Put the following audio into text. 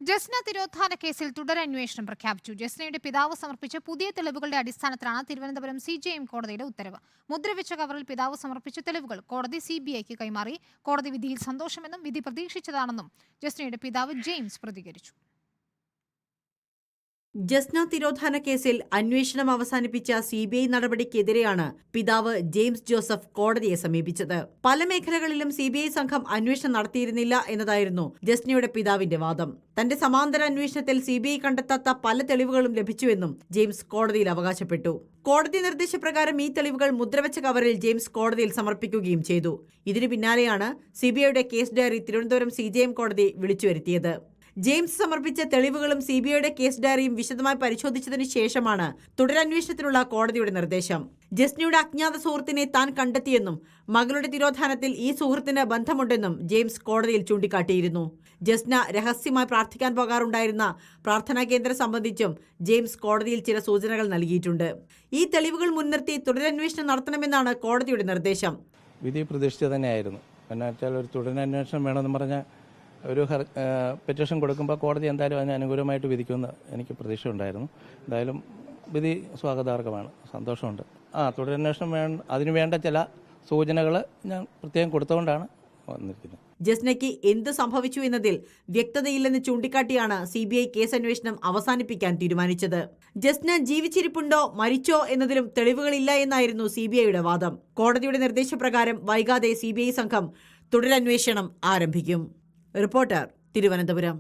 ജസ്ന തിരോധാന കേസിൽ തുടരന്വേഷണം പ്രഖ്യാപിച്ചു. ജസ്നയുടെ പിതാവ് സമർപ്പിച്ച പുതിയ തെളിവുകളുടെ അടിസ്ഥാനത്തിലാണ് തിരുവനന്തപുരം CJM കോടതിയുടെ ഉത്തരവ്. മുദ്രവെച്ച കവറിൽ പിതാവ് സമർപ്പിച്ച തെളിവുകൾ കോടതി CBIക്ക് കൈമാറി. കോടതി വിധിയിൽ സന്തോഷമെന്നും വിധി പ്രതീക്ഷിച്ചതാണെന്നും ജസ്നയുടെ പിതാവ് ജെയിംസ് പ്രതികരിച്ചു. ജസ്ന തിരോധാന കേസിൽ അന്വേഷണം അവസാനിപ്പിച്ച CBI നടപടിക്കെതിരെയാണ് പിതാവ് ജെയിംസ് ജോസഫ് കോടതിയെ സമീപിച്ചത്. പല മേഖലകളിലും CBI സംഘം അന്വേഷണം നടത്തിയിരുന്നില്ല എന്നതായിരുന്നു ജസ്നയുടെ പിതാവിന്റെ വാദം. തന്റെ സമാന്തര അന്വേഷണത്തിൽ CBI കണ്ടെത്താത്ത പല തെളിവുകളും ലഭിച്ചുവെന്നും ജെയിംസ് കോടതിയിൽ അവകാശപ്പെട്ടു. കോടതി നിർദ്ദേശപ്രകാരം ഈ തെളിവുകൾ മുദ്രവെച്ച കവറിൽ ജെയിംസ് കോടതിയിൽ സമർപ്പിക്കുകയും ചെയ്തു. ഇതിനു പിന്നാലെയാണ് CBIയുടെ കേസ് ഡയറി തിരുവനന്തപുരം CJM കോടതി വിളിച്ചുവരുത്തിയത്. ജെയിംസ് സമർപ്പിച്ച തെളിവുകളും CBIയുടെ കേസ് ഡയറിയും വിശദമായി പരിശോധിച്ചതിനു ശേഷമാണ് തുടരന്വേഷണത്തിനുള്ള കോടതിയുടെ നിർദ്ദേശം. ജസ്നയുടെ അജ്ഞാത സുഹൃത്തിനെ താൻ കണ്ടെത്തിയെന്നും മകളുടെ തിരോധാനത്തിൽ ഈ സുഹൃത്തിന് ബന്ധമുണ്ടെന്നും ജെയിംസ് കോടതിയിൽ ചൂണ്ടിക്കാട്ടിയിരുന്നു. ജസ്ന രഹസ്യമായി പ്രാർത്ഥിക്കാൻ പോകാറുണ്ടായിരുന്ന പ്രാർത്ഥനാ കേന്ദ്രം സംബന്ധിച്ചും ജെയിംസ് കോടതിയിൽ ചില സൂചനകൾ നൽകിയിട്ടുണ്ട്. ഈ തെളിവുകൾ മുൻനിർത്തി തുടരന്വേഷണം നടത്തണമെന്നാണ് കോടതിയുടെ നിർദ്ദേശം. വിധി പ്രതീക്ഷിച്ചത് തന്നെയായിരുന്നു. എന്നുവെച്ചാൽ ഒരു തുടരന്വേഷണം വേണമെന്ന് പറഞ്ഞാൽ ഒരു പെറ്റീഷൻ കൊടുക്കുമ്പോൾ കോടതി എന്തായാലും അതിന് അനുകൂലമായിട്ട് വിധിക്കുമെന്ന് എനിക്ക് പ്രതീക്ഷ ഉണ്ടായിരുന്നു. എന്തായാലും വിധി സ്വാഗതാർഹമാണ്, സന്തോഷമുണ്ട്. തുടരന്വേഷണം അതിനു വേണ്ട ചില സൂചനകൾ ഞാൻ പ്രത്യേകം കൊടുത്തുകൊണ്ടാണ് വന്നിരിക്കുന്നത്. ജസ്നയ്ക്ക് എന്ത് സംഭവിച്ചു എന്നതിൽ വ്യക്തതയില്ലെന്ന് ചൂണ്ടിക്കാട്ടിയാണ് CBI കേസന്വേഷണം അവസാനിപ്പിക്കാൻ തീരുമാനിച്ചത്. ജസ്ന ജീവിച്ചിരിപ്പുണ്ടോ മരിച്ചോ എന്നതിലും തെളിവുകളില്ല എന്നായിരുന്നു CBIയുടെ വാദം. കോടതിയുടെ നിർദ്ദേശപ്രകാരം വൈകാതെ CBI സംഘം തുടരന്വേഷണം ആരംഭിക്കും. റിപ്പോർട്ടർ, തിരുവനന്തപുരം.